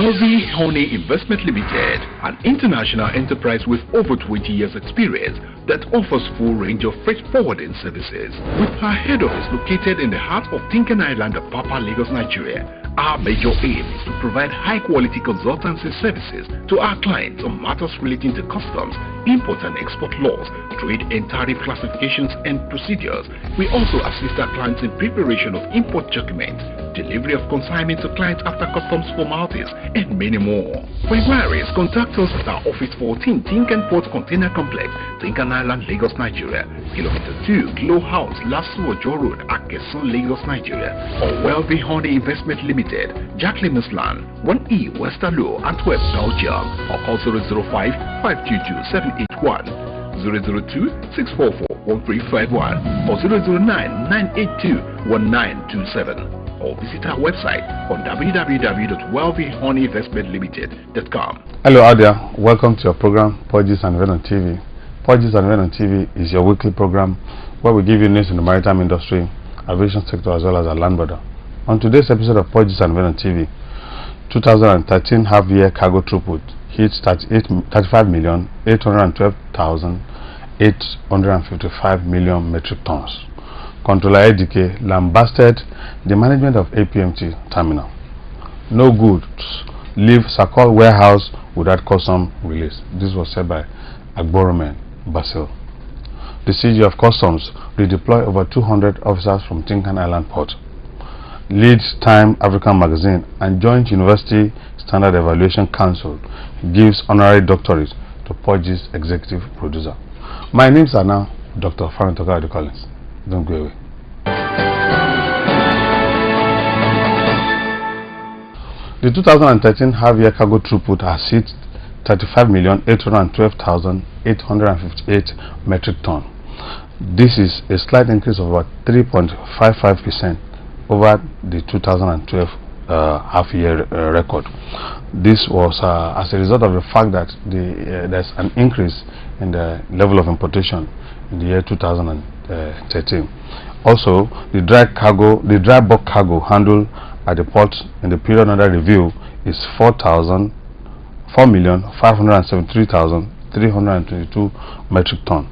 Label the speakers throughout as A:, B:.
A: Wealthy Honey Investment Limited, an international enterprise with over 20 years experience that offers full range of freight forwarding services. With our head office located in the heart of Tinkan Island, Apapa, Lagos, Nigeria, our major aim is to provide high-quality consultancy services to our clients on matters relating to customs, import and export laws, trade and tariff classifications and procedures. We also assist our clients in preparation of import documents, delivery of consignment to clients after customs formalities, and many more. For inquiries, contact us at our office 14 Tinkan Port Container Complex, Tinkan Island, Lagos, Nigeria, Kilometer 2, Glow House, Lasso Ojo Road, Akeson, Lagos, Nigeria, or Wealthy Honey Investment Limited, Jacqueline Island, 1E, Westerlo, Antwerp, Belgium, or call 005-522-781, 002-644-1351, or 009-982-1927. Or visit our website on www.wealthyhoneyinvestmentlimited.com.
B: Hello out there, welcome to your program Porges and Venom TV. Porges and Venom TV is your weekly program where we give you news in the maritime industry, aviation sector as well as our land border. On today's episode of Porges and Venom TV, 2013 half-year cargo throughput hits 35,812,855 million metric tons. Controller ADK lambasted the management of APMT terminal. No goods leave Sakol warehouse without custom release. This was said by Agboromen Basil. The CG of Customs redeploy over 200 officers from Tinkan Island Port. Leads Time African Magazine and Joint University Standard Evaluation Council gives honorary doctorate to Porges executive producer. My names are now Dr. Farron Tokadi Collins. Don't go away. The 2013 half-year cargo throughput has hit 35,812,858 metric ton. This is a slight increase of about 3.55% over the 2012 half-year record. This was as a result of the fact that there's an increase in the level of importation in the year 2013. Also, the dry bulk cargo handled at the port in the period under review is 4,573,322 metric ton,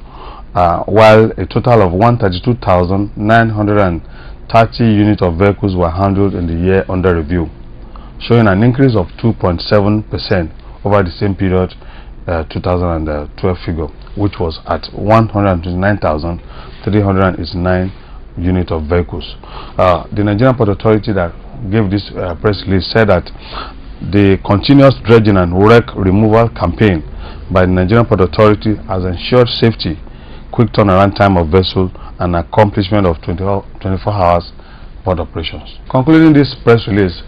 B: while a total of 132,930 units of vehicles were handled in the year under review, showing an increase of 2.7% over the same period 2012 figure, which was at 129,389 units of vehicles. The Nigerian Port Authority that gave this press release said that the continuous dredging and wreck removal campaign by the Nigerian Port Authority has ensured safety, quick turnaround time of vessel, and accomplishment of 24 hours port operations. Concluding this press release,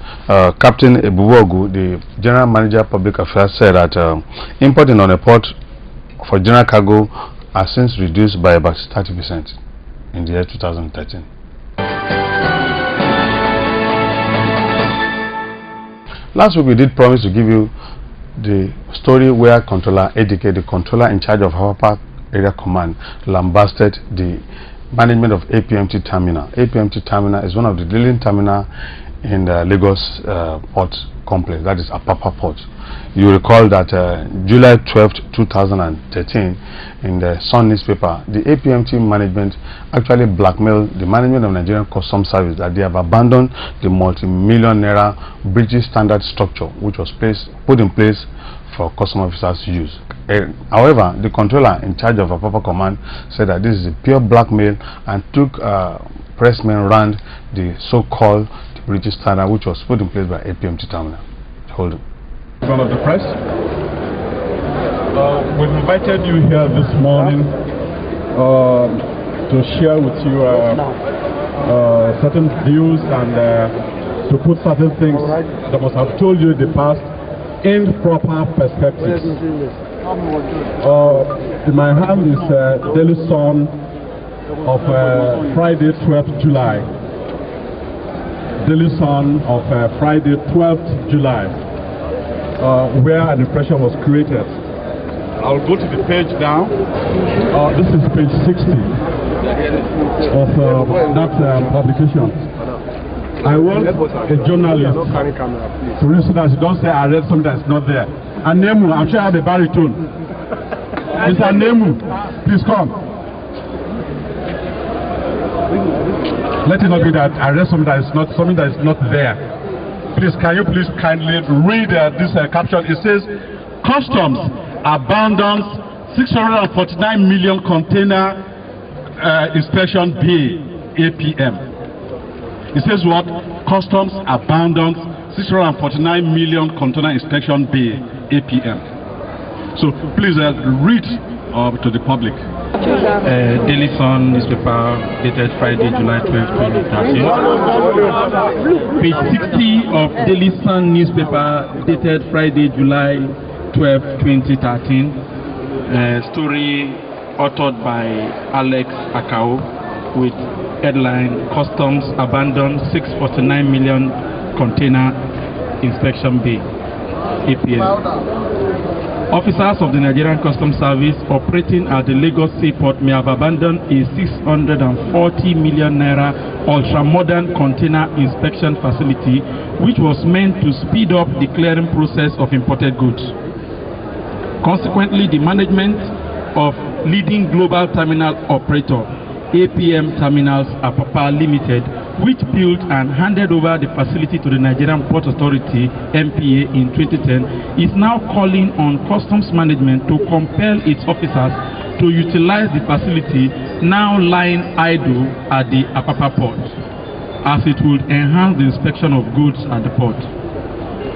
B: Captain Ebuwogu, the General Manager Public Affairs, said that importing on a port for general cargo has since reduced by about 30% in the year 2013. Last week we did promise to give you the story where Controller ADK, the controller in charge of Apapa Area Command, lambasted the management of APMT Terminal. APMT Terminal is one of the leading terminals in the Lagos Port Complex, that is Apapa Port. You recall that July 12th, 2013, in the Sun newspaper, the APMT management actually blackmailed the management of Nigerian Customs Service that they have abandoned the multi-million naira British standard structure which was put in place for customs officers to use. However, the controller in charge of Apapa Command said that this is a pure blackmail and took pressmen around the so-called British standard which was put in place by APMT Terminal. Hold on.
C: In front of the press, we've invited you here this morning to share with you certain views and to put certain things that must have told you in the past in proper perspectives. In my hand is Daily Sun of Friday 12th July. Daily Sun of Friday 12th July, where an impression was created. I'll go to the page now. This is page 60 of that publication. I want a journalist to listen as you don't say I read something that's not there. Anemu, I'm sure I have a baritone. Mr. Anemu, please come. Let it not be that I read something that is not there. Please, can you please kindly read this caption? It says, Customs abandons 649 million container inspection bay, APM. It says what? Customs abandons 649 million container inspection bay, APM. So please read to the public.
D: Daily Sun newspaper dated Friday, July 12, 2013. Page 60 of Daily Sun newspaper dated Friday, July 12, 2013. Story authored by Alex Akao with headline Customs abandon 649 million container inspection bay, APM. Officers of the Nigerian Customs Service operating at the Lagos Seaport may have abandoned a 640 million naira ultra-modern container inspection facility which was meant to speed up the clearing process of imported goods. Consequently, the management of leading global terminal operator, APM Terminals Apapa Limited, which built and handed over the facility to the Nigerian Port Authority, NPA, in 2010, is now calling on customs management to compel its officers to utilize the facility now lying idle at the Apapa port, as it would enhance the inspection of goods at the port.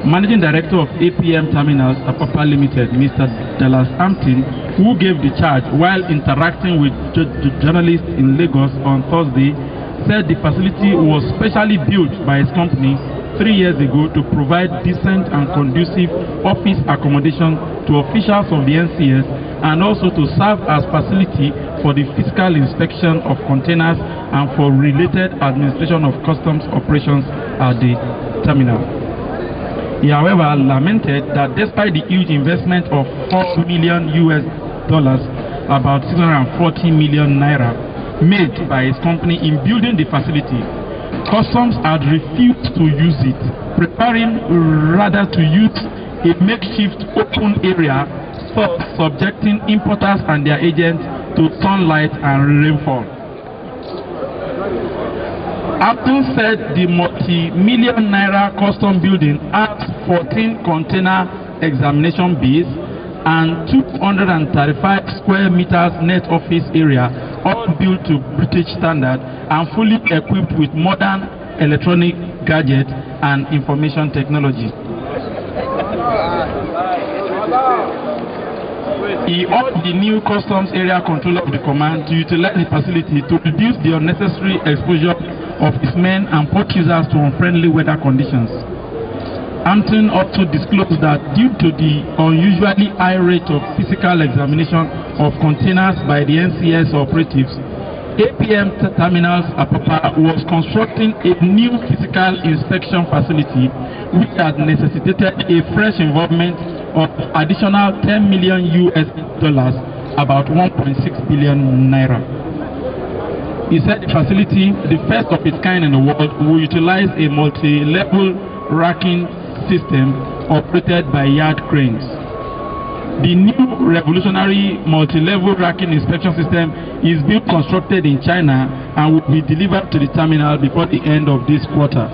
D: Managing Director of APM Terminals Apapa Limited, Mr. Dallas Ampton, who gave the charge while interacting with journalists in Lagos on Thursday, said the facility was specially built by his company 3 years ago to provide decent and conducive office accommodation to officials of the NCS and also to serve as facility for the physical inspection of containers and for related administration of customs operations at the terminal. He, however, lamented that despite the huge investment of $4 million, about 640 million naira, made by his company in building the facility, Customs had refused to use it, preferring rather to use a makeshift open area, subjecting importers and their agents to sunlight and rainfall. Upton said the multi-million naira custom building has 14 container examination bays and 235 square meters net office area, all built to British standard and fully equipped with modern electronic gadgets and information technology. He urged the new customs area controller of the command to utilize the facility to reduce the unnecessary exposure of his men and port users to unfriendly weather conditions. Ampton also disclosed that due to the unusually high rate of physical examination of containers by the NCS operatives, APM Terminals Apapa was constructing a new physical inspection facility which had necessitated a fresh involvement of additional $10 million, about 1.6 billion naira. He said the facility, the first of its kind in the world, will utilize a multi-level racking system operated by yard cranes. The new revolutionary multi-level racking inspection system is being constructed in China and will be delivered to the terminal before the end of this quarter.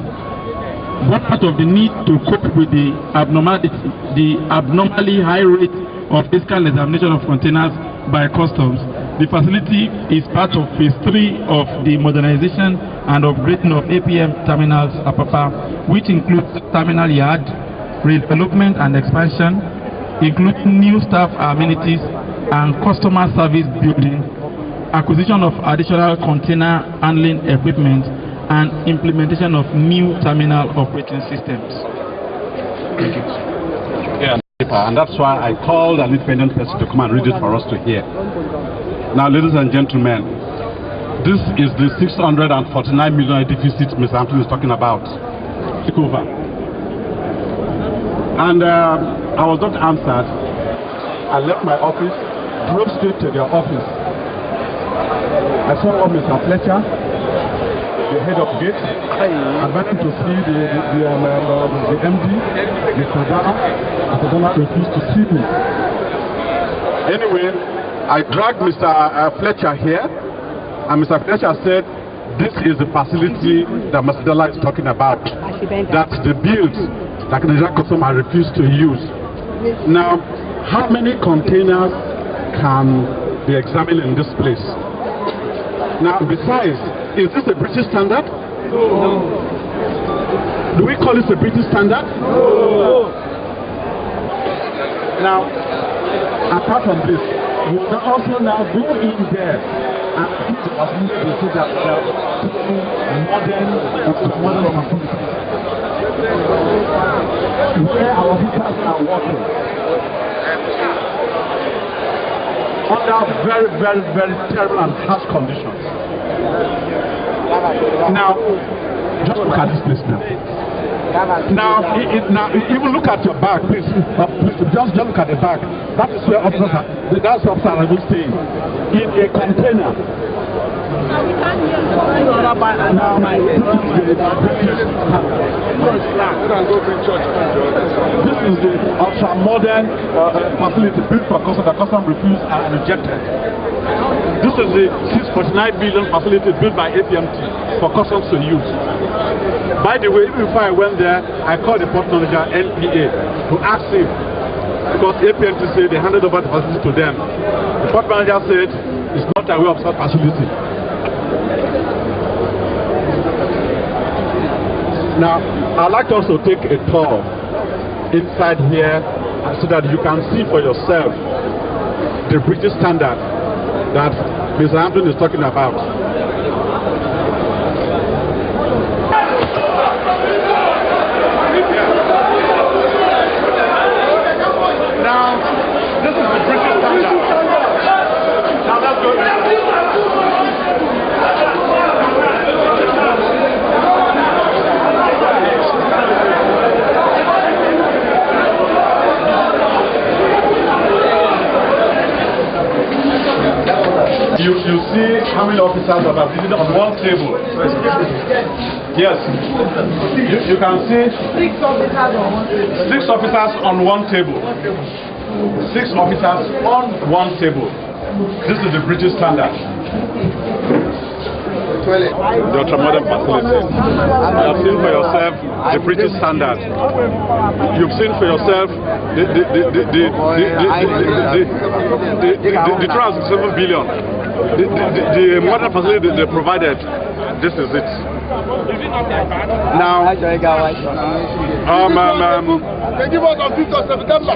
D: One part of the need to cope with the abnormally high rate of physical examination of containers by customs, the facility is part of phase 3 of the modernization and upgrading of APM Terminals Apapa, which includes terminal yard, redevelopment and expansion, including new staff amenities and customer service building, acquisition of additional container handling equipment, and implementation of new terminal operating systems. Thank you.
C: Yeah, and that's why I called an independent person to come and read it for us to hear. Now, ladies and gentlemen, this is the 649 million deficit Mr. Ampton is talking about. Take over. And I was not answered. I left my office, drove straight to their office. I saw Mr. Fletcher. the head of gate. I went to see the MD, Mr. Dana. Mr. Dana refused to see me. Anyway, I dragged Mr. Fletcher here, and Mr. Fletcher said, this is the facility that Mr. Dana is talking about. That's the build that the Nigerian customer refused to use. Now, how many containers can be examined in this place? Now, besides, is this a British standard? No. Do we call this a British standard? No. Now, apart from this, you can also now go in there and see the facility so that there are modern facilities where our visitors are working under very, very, very terrible and harsh conditions. Now, just look at this place now. Now, even look at your back, please. Just look at the back. That is where officers are. That's where officers are staying in a container. Now, this is the ultra-modern facility built for customs that customs refused and rejected. This is the 6.9 billion facility built by APMT for customs to use. By the way, even before I went there, I called the port manager, NPA, to ask him, because APMT said they handed over the facility to them. The port manager said it's not aware of such facility. Now, I'd like to also take a tour inside here so that you can see for yourself the British standard that Mr. Hampton is talking about. Now, this is the British standard. Now, let's go. You see how many officers are sitting on one table. Yes. You can see 6 officers on one table. 6 officers on one table. This is the British standard. The ultra-modern facility. You have seen for yourself the British standard. You've seen for yourself the 267 billion. The modern facility they provided. This is it. Now,
E: they give us until September.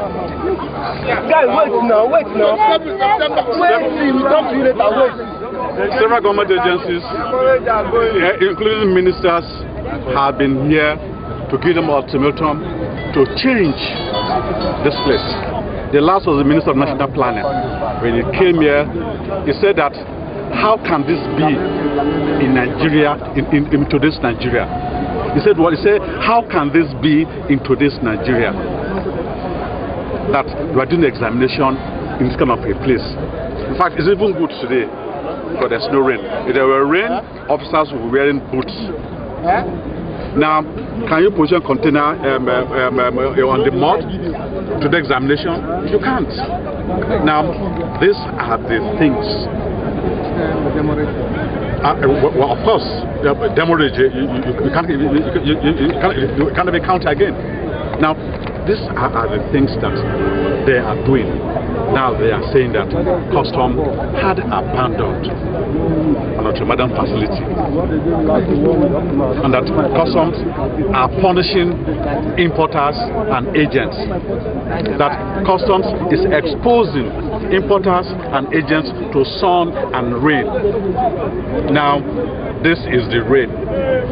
E: Guys, wait now. Wait, we come to you later. Wait.
C: Several government agencies, including ministers, have been here to give them ultimatum to change this place. The last was the Minister of National Planning. When he came here, he said that how can this be in Nigeria, in today's Nigeria? He said, well, he said, how can this be in today's Nigeria? That we are doing the examination in this kind of a place. In fact, it's even good today, because there's no rain. If there were rain, officers will be wearing boots. Now, can you position container on the mud to the examination? You can't. Now, these are the things. Well, of course, demurrage, you can't even count again. Now, these are the things that they are doing. Now they are saying that Customs had abandoned an ultra-modern facility, and that Customs are punishing importers and agents. That Customs is exposing importers and agents to sun and rain. Now, this is the rain.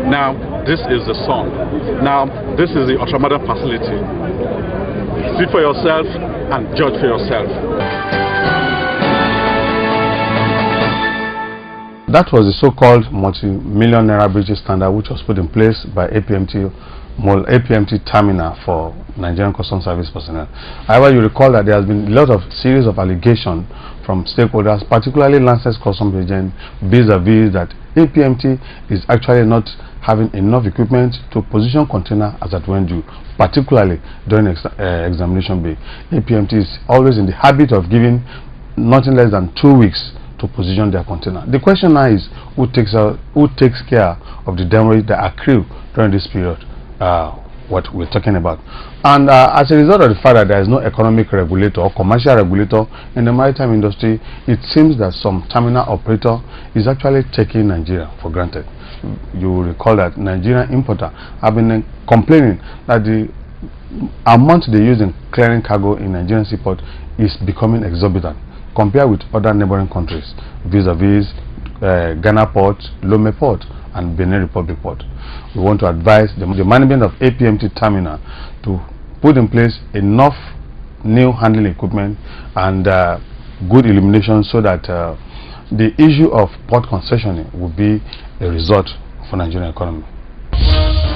C: Now, this is the sun. Now, this is the ultra-modern facility. See for yourself and judge for yourself.
B: That was the so-called multi-million naira British standard, which was put in place by APMT APMT terminal for Nigerian Customs Service personnel. However, you recall that there has been a lot of series of allegations from stakeholders, particularly licensed customs agents, vis-a-vis that APMT is actually not having enough equipment to position container as at when due, particularly during examination bay. APMT is always in the habit of giving nothing less than 2 weeks to position their container. The question now is who takes care of the demurrage that accrue during this period, what we're talking about. And as a result of the fact that there is no economic regulator or commercial regulator in the maritime industry, it seems that some terminal operator is actually taking Nigeria for granted. You will recall that Nigerian importer have been complaining that the amount they use in clearing cargo in Nigerian seaport is becoming exorbitant compared with other neighboring countries, vis-a-vis Ghana Port, Lome Port, and Benin Republic Port. We want to advise the management of APMT terminal to put in place enough new handling equipment and good illumination so that the issue of port concessioning will be a result for Nigerian economy.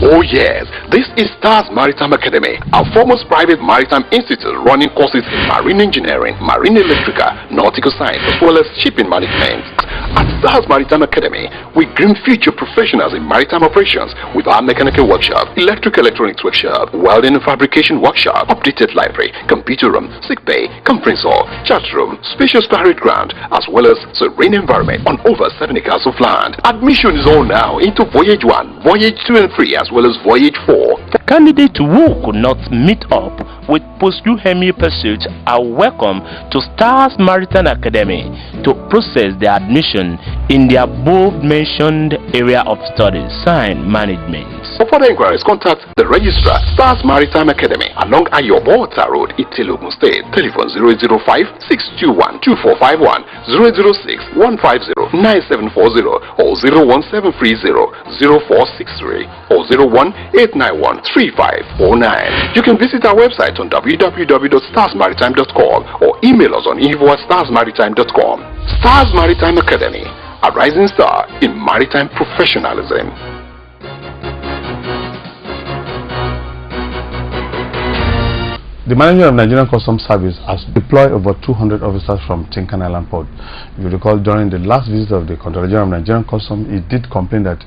A: Oh yes, this is Stars Maritime Academy, our foremost private maritime institute running courses in marine engineering, marine electrical, nautical science, as well as shipping management. At Stars Maritime Academy, we groom future professionals in maritime operations with our mechanical workshop, electrical electronics workshop, welding and fabrication workshop, updated library, computer room, sick bay, conference hall, chat room, spacious parade ground, as well as serene environment on over 7 acres of land. Admission is on now into Voyage 1, Voyage 2 and 3, as well as Voyage 4.
F: Candidates who could not meet up with post-UHEME pursuits are welcome to Stars Maritime Academy to process their admission in the above-mentioned area of studies, science management.
A: For further inquiries, contact the registrar, Stars Maritime Academy, along Ayobo Road, Itilogun State. Telephone 005-621-2451, 006-150-9740, or 01730-0463, or 01891-3549. You can visit our website on www.starsmaritime.com or email us on info@starsmaritime.com. Stars Maritime Academy, a rising star in maritime professionalism.
B: The management of Nigerian Customs Service has deployed over 200 officers from Tinkan Island Port. If you recall, during the last visit of the Controller General of Nigerian Customs, he did complain that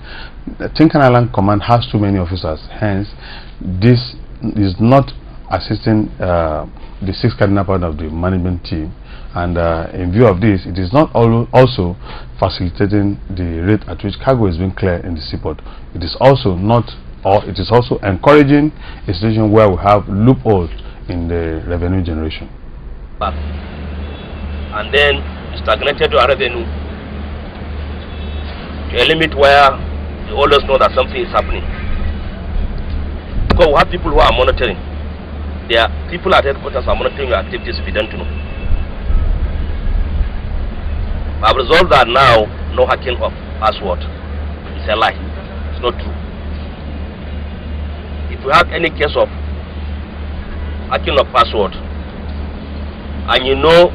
B: the Tinkan Island Command has too many officers. Hence, this is not assisting the 6th cardinal point of the management team. And in view of this, it is not also facilitating the rate at which cargo is being cleared in the seaport. It is also it is also encouraging a situation where we have loopholes in the revenue generation.
G: And then stagnated our revenue to a limit where you always know that something is happening. Because we have people who are monitoring. There are people at headquarters are monitoring your activities if you don't know. I've resolved that now, no hacking of password. It's a lie. It's not true. If you have any case of hacking of password, and you know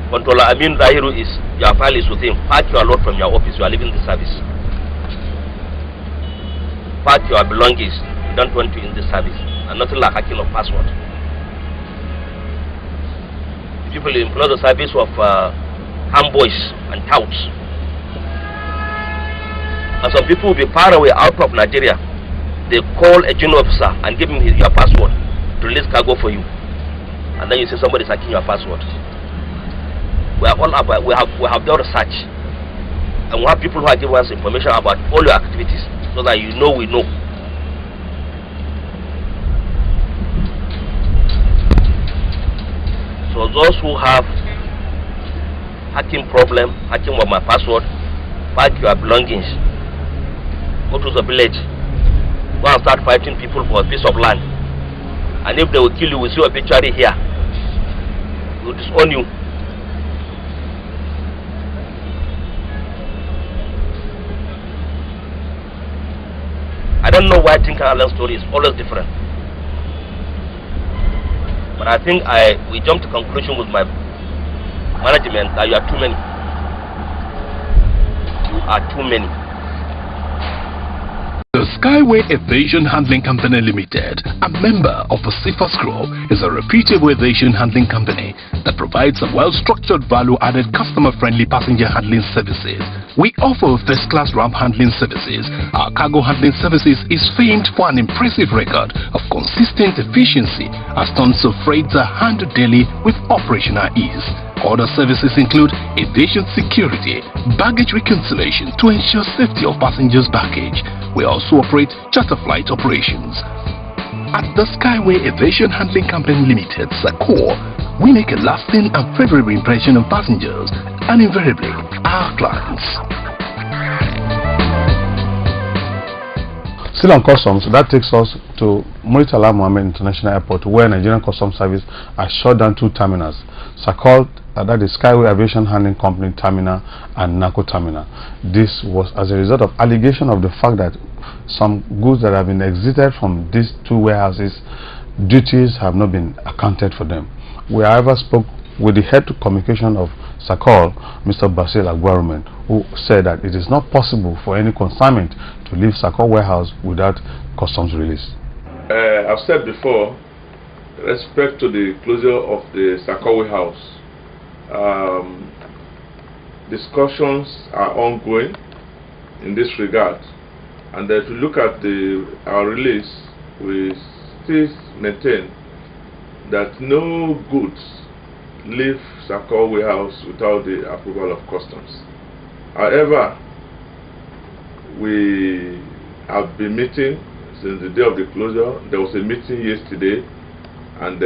G: Controller Amin Zahiru is, your file is with him, pack your load from your office, you are leaving the service. Pack your belongings, you don't want to in the service, and nothing like hacking of password. People employ the service of handboys and touts. And some people will be far away out of Nigeria. They call a junior officer and give him your password to release cargo for you. And then you say somebody is hacking your password. We are all about, we have done research. And we have people who are giving us information about all your activities so that you know we know. So those who have hacking problem, hacking of my password, pack your belongings, go to the village, go and start fighting people for a piece of land. And if they will kill you, we see a picture here. We will disown you. I don't know why Tinkan Island story is always different. But I think we jumped to conclusion with my management that you are too many. You are too many.
A: The Skyway Aviation Handling Company Limited, a member of the CIFAS Group, is a reputable aviation handling company that provides a well-structured, value-added, customer-friendly passenger handling services. We offer first-class ramp handling services. Our cargo handling services is famed for an impressive record of consistent efficiency as tons of freight are handled daily with operational ease. Other services include aviation security, baggage reconciliation to ensure safety of passengers' baggage. We also operate charter flight operations. At the Skyway Aviation Handling Company Limited, SACOR, we make a lasting and favorable impression on passengers and invariably our clients.
B: Still on customs, that takes us to Muritala Mohammed International Airport, where Nigerian Customs Service has shut down 2 terminals, SACOR, that is Skyway Aviation Handling Company Terminal and NACO Terminal. This was as a result of allegation of the fact that some goods that have been exited from these 2 warehouses, duties have not been accounted for them. We however spoke with the head of communication of SACOR, Mr. Basil Agwarumen, who said that it is not possible for any consignment to leave SACOR warehouse without customs release.
H: I've said before, respect to the closure of the SACOR warehouse, discussions are ongoing in this regard, and if you look at our release, we still maintain that no goods leave SACOR warehouse without the approval of customs. However, we have been meeting since the day of the closure. There was a meeting yesterday, and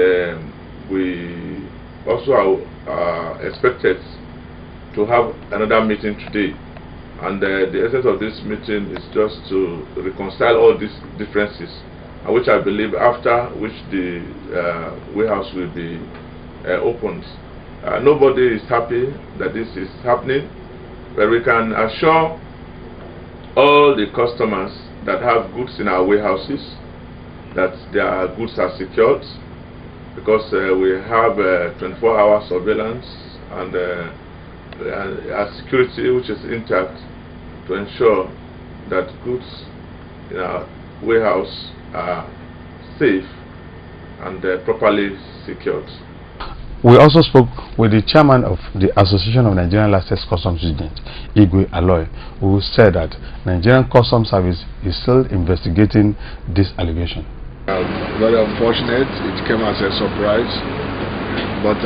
H: we also are expected to have another meeting today. And the essence of this meeting is just to reconcile all these differences, which I believe after which the warehouse will be opened. Nobody is happy that this is happening, but we can assure all the customers that have goods in our warehouses that their goods are secured, because we have 24-hour surveillance and a security which is intact to ensure that goods in our warehouse are safe and properly secured.
B: We also spoke with the chairman of the Association of Nigerian Licensed Customs Agents, Igwe Aloy, who said that Nigerian Customs Service is still investigating this allegation.
I: Very unfortunate, it came as a surprise, but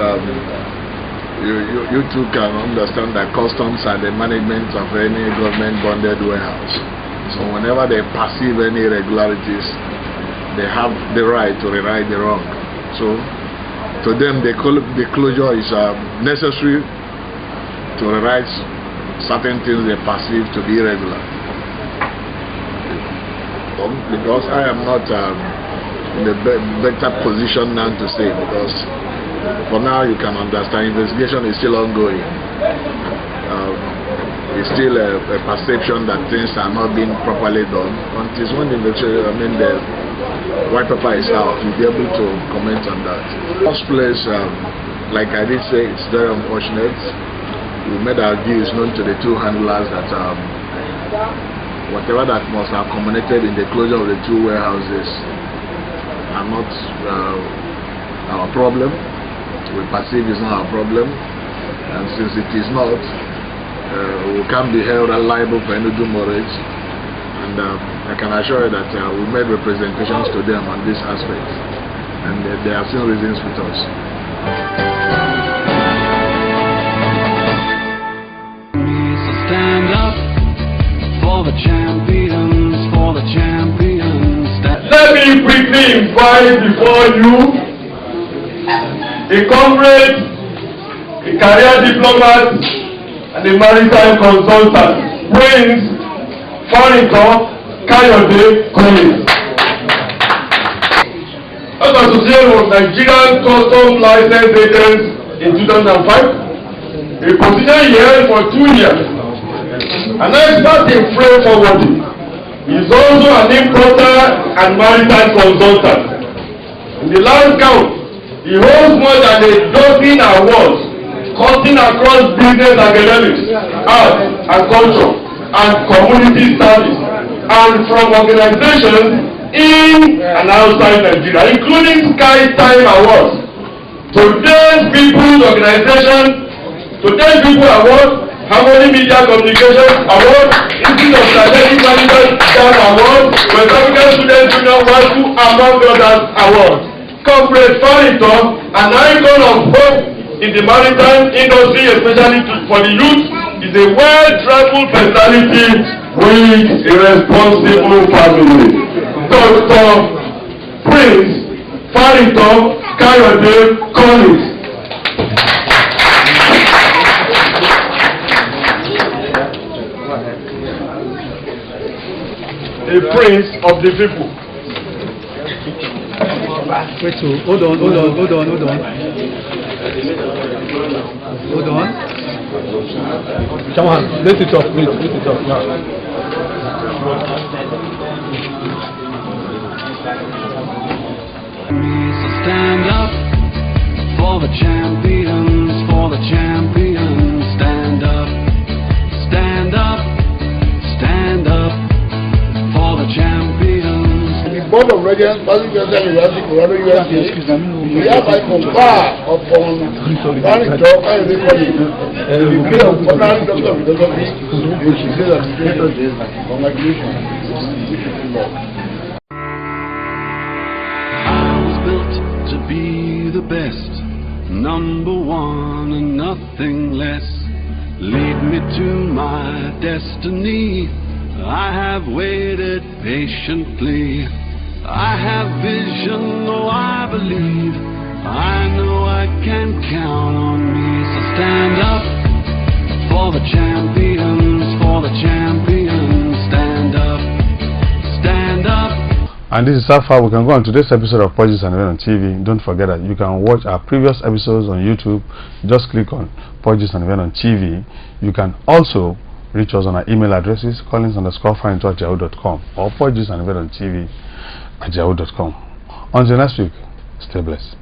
I: you too can understand that customs are the management of any government bonded warehouse. So whenever they perceive any irregularities, they have the right to rewrite the wrong. So to them, the closure is necessary to rewrite certain things they perceive to be irregular. Because I am not in a better position now to say, because for now you can understand investigation is still ongoing. It's still a perception that things are not being properly done. Until when the investigation, the white paper is out, you'll be able to comment on that. First place, like I did say, it's very unfortunate. We made our views known to the 2 handlers that whatever that must have culminated in the closure of the 2 warehouses are not our problem. We perceive it's not our problem, and since it is not, we can't be held liable for any demurrage. And I can assure you that we made representations to them on this aspect, and they have seen reasons with us.
J: Stand up for the champions, for the champions.
C: Let me quickly invite before you a comrade, a career diplomat, and a maritime consultant, Prince Farrington Kayode Collins. As Association of Nigerian Customs Licensed Agents in 2005, a position he held for 2 years. An expert in freight forwarding. He is also an importer and maritime consultant. In the last count, he holds more than a dozen awards cutting across business, academics, art and culture, and community service.
K: and from organizations in and outside Nigeria, including Sky Time Awards, Today's People's Organization, Today's People Award, Harmony Media Communications Award, Institute of Strategic Management Award, West African Students Union WASU, among others awards. Comrade Farrington, an icon of hope in the maritime industry, especially for the youth, is a well-traveled personality with a responsible family. Dr. Prince Farrington Kayode Collins. A prince of the people.
L: Wait, so hold on. Come on, let it up, let it up now.
J: So stand up for the champions, for the champions. Stand up, stand up, stand up for the champions.
E: The Board of Regents, University USA, we have a compare upon Barry Talk and the case of honorary doctor of philosophy, which is that congratulations.
J: To be the best, number one and nothing less. Lead me to my destiny. I have waited patiently. I have vision, oh I believe. I know I can count on me. So stand up for the champions, for the champions. Stand up, stand up.
B: And this is how far we can go on today's episode of Purges and Event on TV. Don't forget that you can watch our previous episodes on YouTube. Just click on Purges and Event on TV. You can also reach us on our email addresses, collins_farrington@yahoo.com or Purges and Event on TV@yahoo.com. Until next week, stay blessed.